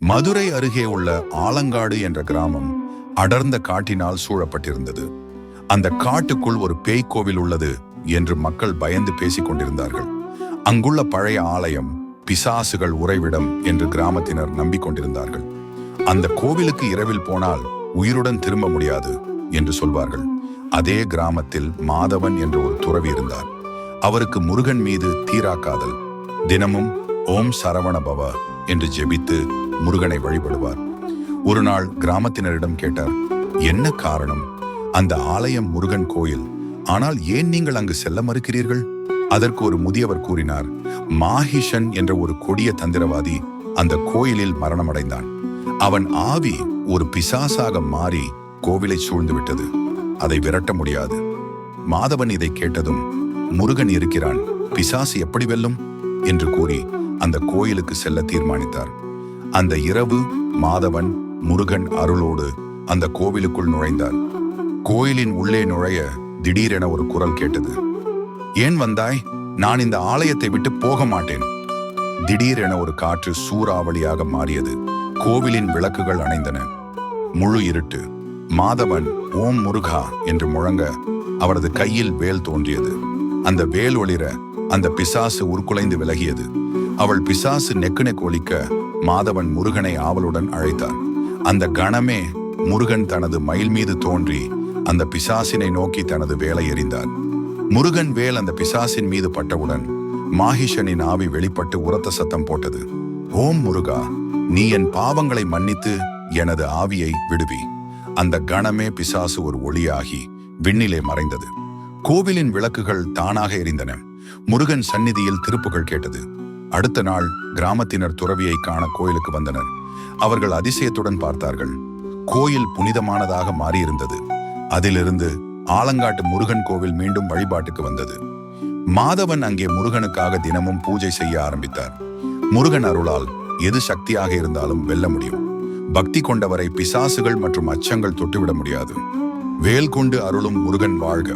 மதுரை அருகே உள்ள ஆலங்காடு என்ற கிராமம் அடர்ந்த காட்டினால் சூழப்பட்டிருந்தது. அந்த காட்டுக்குள் ஒரு பேய் கோவில் உள்ளது என்று மக்கள் பயந்து பேசிக் கொண்டிருந்தார்கள். அங்குள்ள பழைய ஆலயம் பிசாசுகள் உறைவிடம் என்று கிராமத்தினர் நம்பிக்கொண்டிருந்தார்கள். அந்த கோவிலுக்கு இரவில் போனால் உயிருடன் திரும்ப முடியாது என்று சொல்வார்கள். அதே கிராமத்தில் மாதவன் என்ற ஒரு துறவி இருந்தார். அவருக்கு முருகன் மீது தீராக்காதல். தினமும் ஓம் சரவண பவ என்று ஜெபித்து முருகனை வழிபடுவார். ஒரு நாள் கிராமத்தினரிடம் கேட்டார், என்ன காரணம்? அந்த ஆலயம் முருகன் கோயில், ஆனால் ஏன் நீங்கள் அங்கு செல்ல மறுக்கிறீர்கள்? அதற்கு ஒரு முதியவர் கூறினார், மாஹிஷன் என்ற ஒரு கொடிய தந்திரவாதி அந்த கோயிலில் மரணமடைந்தான். அவன் ஆவி ஒரு பிசாசாக மாறி கோவிலை சூழ்ந்து விட்டது. அதை விரட்ட முடியாது. மாதவன் இதை கேட்டதும், முருகன் இருக்கிறான், பிசாசு எப்படி வெல்லும் என்று கூறி அந்த கோயிலுக்கு செல்ல தீர்மானித்தார். அந்த இரவு மாதவன் முருகன் அருளோடு அந்த கோவிலுக்குள் நுழைந்தார். கோயிலின் உள்ளே நுழைய திடீரென ஒரு குரல் கேட்டது. ஏன் வந்தாய்? நான் இந்த ஆலயத்தை விட்டு போக மாட்டேன். திடீரென ஒரு காற்று சூறாவளியாக மாறியது. கோவிலின் விளக்குகள் அணைந்தன. முழு இருட்டு. மாதவன் ஓம் முருகா என்று முழங்க அவரது கையில் வேல் தோன்றியது. அந்த வேல் ஒளிர அந்த பிசாசு உருக்குலைந்து விலகியது. அவள் பிசாசு நெக்கு ஒலிக்க மாதவன் முருகனை ஆவலுடன் அழைத்தார். அந்த கணமே முருகன் தனது மயில் மீது தோன்றி அந்த பிசாசினை நோக்கி தனது வேலை எறிந்தார். முருகன் வேல் அந்த பிசாசின் மீது பட்டவுடன் மாஹிஷனின் ஆவி வெளிப்பட்டு உரத்த சத்தம் போட்டது. ஓம் முருகா, நீ என் பாவங்களை மன்னித்து எனது ஆவியை விடுவி. அந்த கணமே பிசாசு ஒரு ஒளியாகி விண்ணிலே மறைந்தது. கோவிலின் விளக்குகள் தானாக எரிந்தன. முருகன் சந்நிதியில் திருப்புகள் கேட்டது. அடுத்த நாள் கிராமத்தினர் துறவியை காண கோயிலுக்கு வந்தனர். அவர்கள் அதிசயத்துடன் பார்த்தார்கள். கோயில் புனிதமானதாக மாறியிருந்தது. அதிலிருந்து ஆலங்காட்டு முருகன் கோவில் மீண்டும் வழிபாட்டுக்கு வந்தது. மாதவன் அங்கே முருகனுக்காக தினமும் பூஜை செய்ய ஆரம்பித்தார். முருகன் அருளால் எது சக்தியாக இருந்தாலும் வெல்ல முடியும். பக்தி கொண்டவரை பிசாசுகள் மற்றும் அச்சங்கள் தொட்டுவிட முடியாது. வேல் கொண்டு அருளும் முருகன் வாழ்க.